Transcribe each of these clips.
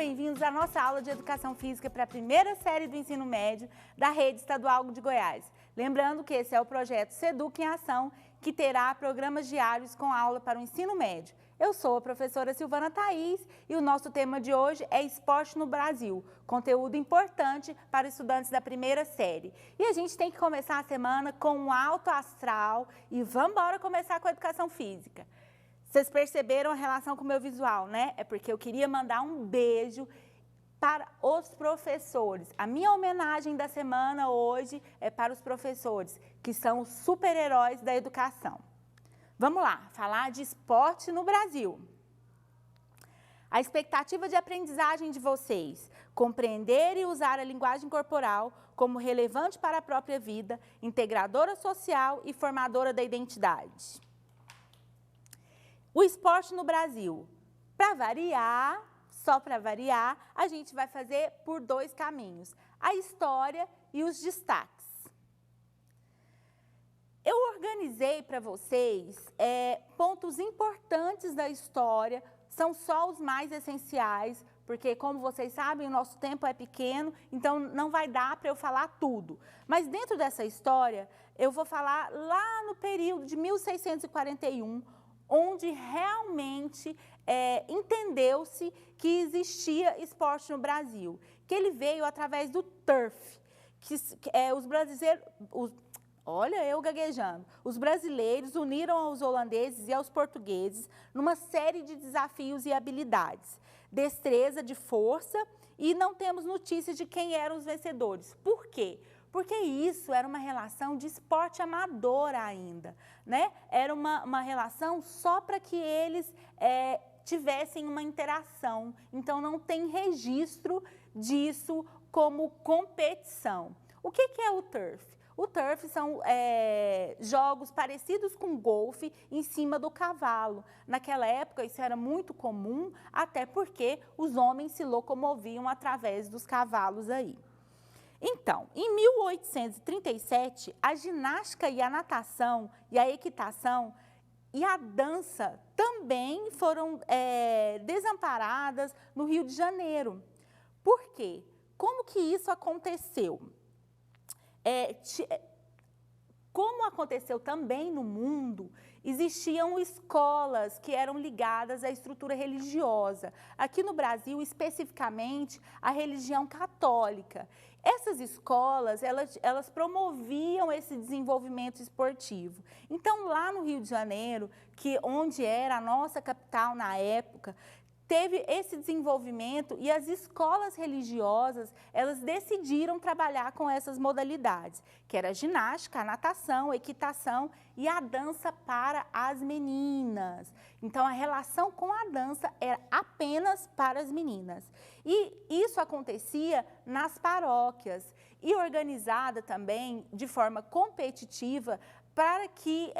bem-vindos à nossa aula de Educação Física para a primeira série do ensino médio da Rede Estadual de Goiás. Lembrando que esse é o projeto SEDUC em Ação, que terá programas diários com aula para o ensino médio. Eu sou a professora Silvana Thaís e o nosso tema de hoje é Esporte no Brasil, conteúdo importante para estudantes da primeira série. E a gente tem que começar a semana com um alto astral e vamos embora começar com a Educação Física. Vocês perceberam a relação com o meu visual, né? É porque eu queria mandar um beijo para os professores. A minha homenagem da semana hoje é para os professores, que são os super-heróis da educação. Vamos lá, falar de esporte no Brasil. A expectativa de aprendizagem de vocês, compreender e usar a linguagem corporal como relevante para a própria vida, integradora social e formadora da identidade. O esporte no Brasil, para variar, só para variar, a gente vai fazer por dois caminhos, a história e os destaques. Eu organizei para vocês pontos importantes da história, são só os mais essenciais, porque como vocês sabem, o nosso tempo é pequeno, então não vai dar para eu falar tudo. Mas dentro dessa história, eu vou falar lá no período de 1641, onde realmente entendeu-se que existia esporte no Brasil, que ele veio através do turf, que os brasileiros, olha eu gaguejando, os brasileiros uniram aos holandeses e aos portugueses numa série de desafios e habilidades, destreza de força, e não temos notícia de quem eram os vencedores. Por quê? Porque isso era uma relação de esporte amador ainda, né? Era uma relação só para que eles tivessem uma interação. Então, não tem registro disso como competição. O que é o turf? O turf são jogos parecidos com golfe em cima do cavalo. Naquela época, isso era muito comum, até porque os homens se locomoviam através dos cavalos aí. Então, em 1837, a ginástica e a natação e a equitação e a dança também foram desamparadas no Rio de Janeiro. Por quê? Como que isso aconteceu? Como aconteceu também no mundo, existiam escolas que eram ligadas à estrutura religiosa. Aqui no Brasil, especificamente, a religião católica. Essas escolas, elas promoviam esse desenvolvimento esportivo. Então, lá no Rio de Janeiro, onde era a nossa capital na época, teve esse desenvolvimento e as escolas religiosas, elas decidiram trabalhar com essas modalidades, que era a ginástica, a natação, a equitação e a dança para as meninas. Então, a relação com a dança era apenas para as meninas. E isso acontecia nas paróquias e organizada também de forma competitiva para que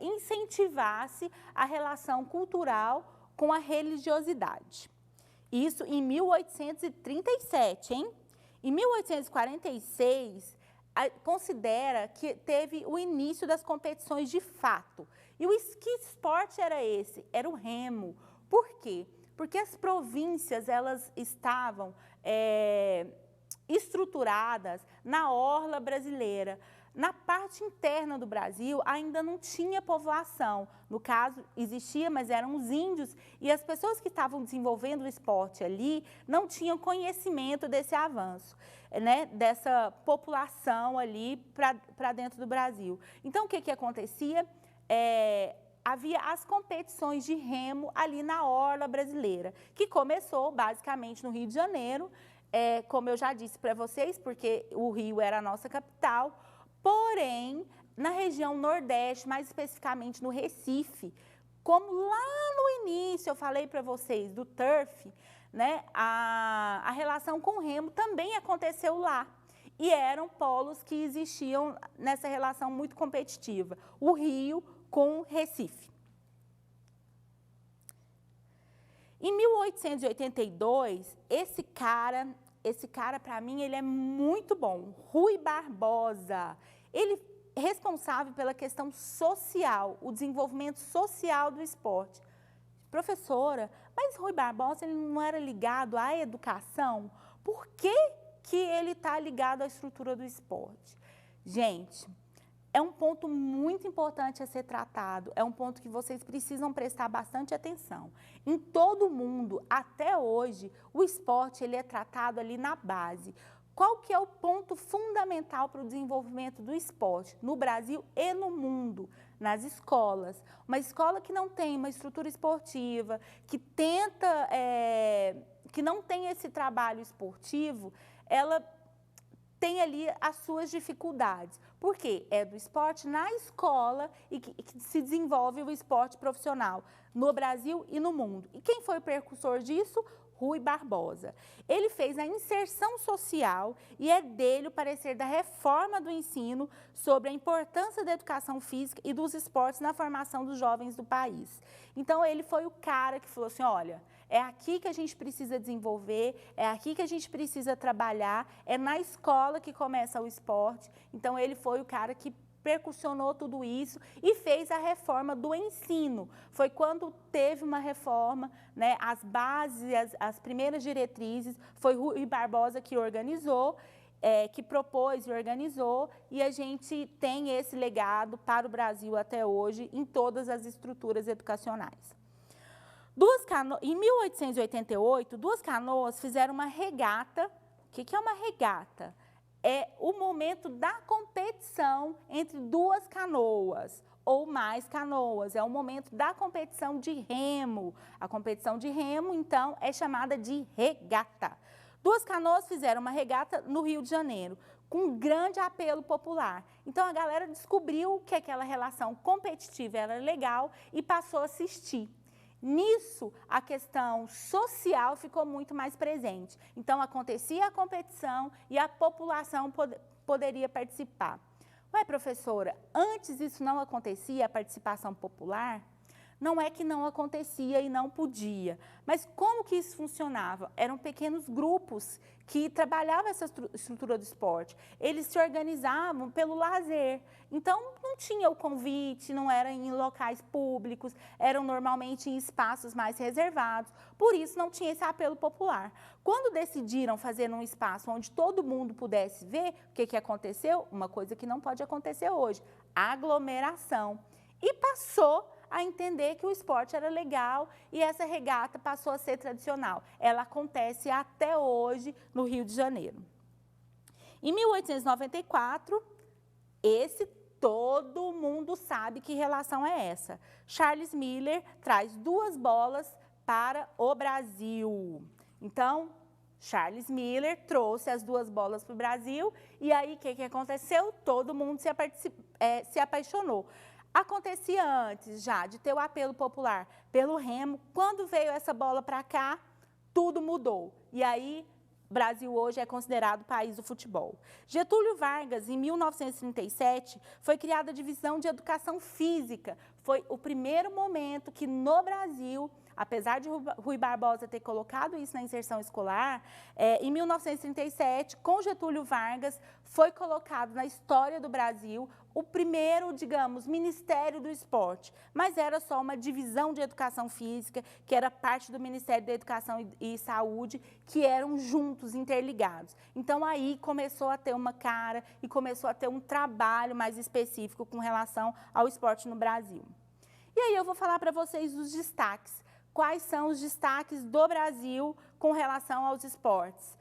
incentivasse a relação cultural com a religiosidade. Isso em 1837, hein? Em 1846, considera que teve o início das competições de fato. E que esporte era esse? Era o remo. Por quê? Porque as províncias, elas estavam estruturadas na orla brasileira. Na parte interna do Brasil, ainda não tinha povoação. No caso, existia, mas eram os índios, e as pessoas que estavam desenvolvendo o esporte ali não tinham conhecimento desse avanço, né, dessa população ali para dentro do Brasil. Então, o que acontecia? Havia as competições de remo ali na orla brasileira, que começou basicamente no Rio de Janeiro, como eu já disse para vocês, porque o Rio era a nossa capital. Porém, na região Nordeste, mais especificamente no Recife, como lá no início eu falei para vocês do turf, né, a relação com o remo também aconteceu lá. E eram polos que existiam nessa relação muito competitiva, o Rio com o Recife. Em 1882, esse cara para mim, ele é muito bom, Rui Barbosa. Ele é responsável pela questão social, o desenvolvimento social do esporte. Professora, mas Rui Barbosa ele não era ligado à educação? Por que que ele está ligado à estrutura do esporte? Gente, é um ponto muito importante a ser tratado, é um ponto que vocês precisam prestar bastante atenção. Em todo o mundo, até hoje, o esporte ele é tratado ali na base. Qual que é o ponto fundamental para o desenvolvimento do esporte no Brasil e no mundo? Nas escolas. Uma escola que não tem uma estrutura esportiva, que tenta, que não tem esse trabalho esportivo, ela tem ali as suas dificuldades. Por quê? É do esporte na escola e que se desenvolve o esporte profissional no Brasil e no mundo. E quem foi o precursor disso? Rui Barbosa. Ele fez a inserção social e é dele o parecer da reforma do ensino sobre a importância da educação física e dos esportes na formação dos jovens do país. Então, ele foi o cara que falou assim, olha, é aqui que a gente precisa desenvolver, é aqui que a gente precisa trabalhar, é na escola que começa o esporte. Então, ele foi o cara que percussionou tudo isso e fez a reforma do ensino. Foi quando teve uma reforma, né, as bases, as primeiras diretrizes, foi Rui Barbosa que organizou, que propôs e organizou, e a gente tem esse legado para o Brasil até hoje em todas as estruturas educacionais. Em 1888, Duas Canoas fizeram uma regata. O que é uma regata? É o momento da competição entre duas canoas ou mais canoas. É o momento da competição de remo. A competição de remo, então, é chamada de regata. Duas Canoas fizeram uma regata no Rio de Janeiro, com um grande apelo popular. Então, a galera descobriu que aquela relação competitiva era legal e passou a assistir. Nisso, a questão social ficou muito mais presente. Então, acontecia a competição e a população poderia participar. Ué, professora, antes isso não acontecia, a participação popular? Não é que não acontecia e não podia, mas como que isso funcionava? Eram pequenos grupos que trabalhavam essa estrutura do esporte. Eles se organizavam pelo lazer. Então, não tinha o convite, não era em locais públicos, eram normalmente em espaços mais reservados. Por isso, não tinha esse apelo popular. Quando decidiram fazer um espaço onde todo mundo pudesse ver, o que aconteceu? Uma coisa que não pode acontecer hoje, aglomeração. E passou a entender que o esporte era legal e essa regata passou a ser tradicional. Ela acontece até hoje no Rio de Janeiro. Em 1894, todo mundo sabe que relação é essa. Charles Miller traz 2 bolas para o Brasil. Então, Charles Miller trouxe as 2 bolas para o Brasil e aí o que aconteceu? Todo mundo se apaixonou. Acontecia antes já de ter o apelo popular pelo remo. Quando veio essa bola para cá, tudo mudou. E aí, o Brasil hoje é considerado o país do futebol. Getúlio Vargas, em 1937, foi criada a Divisão de Educação Física. Foi o primeiro momento que no Brasil, apesar de Rui Barbosa ter colocado isso na inserção escolar, em 1937, com Getúlio Vargas, foi colocado na história do Brasil o primeiro, digamos, Ministério do Esporte, mas era só uma divisão de educação física, que era parte do Ministério da Educação e Saúde, que eram juntos, interligados. Então, aí começou a ter uma cara e começou a ter um trabalho mais específico com relação ao esporte no Brasil. E aí eu vou falar para vocês os destaques. Quais são os destaques do Brasil com relação aos esportes?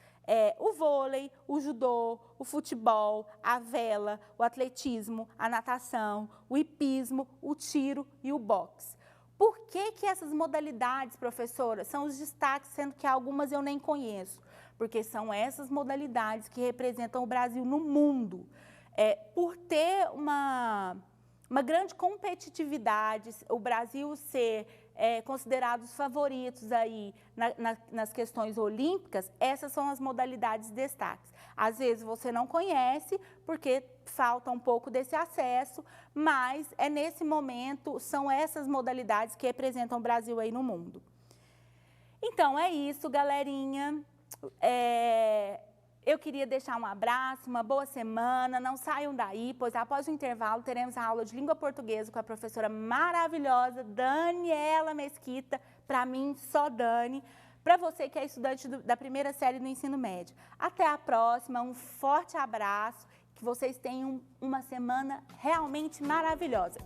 O vôlei, o judô, o futebol, a vela, o atletismo, a natação, o hipismo, o tiro e o boxe. Por que essas modalidades, professora, são os destaques, sendo que algumas eu nem conheço? Porque são essas modalidades que representam o Brasil no mundo. Por ter uma grande competitividade, o Brasil ser considerado os favoritos aí nas questões olímpicas, essas são as modalidades destaques. Às vezes você não conhece, porque falta um pouco desse acesso, mas nesse momento, são essas modalidades que representam o Brasil aí no mundo. Então, é isso, galerinha. Eu queria deixar um abraço, uma boa semana, não saiam daí, pois após o intervalo teremos a aula de língua portuguesa com a professora maravilhosa Daniela Mesquita, para mim só Dani, para você que é estudante da primeira série do ensino médio. Até a próxima, um forte abraço, que vocês tenham uma semana realmente maravilhosa.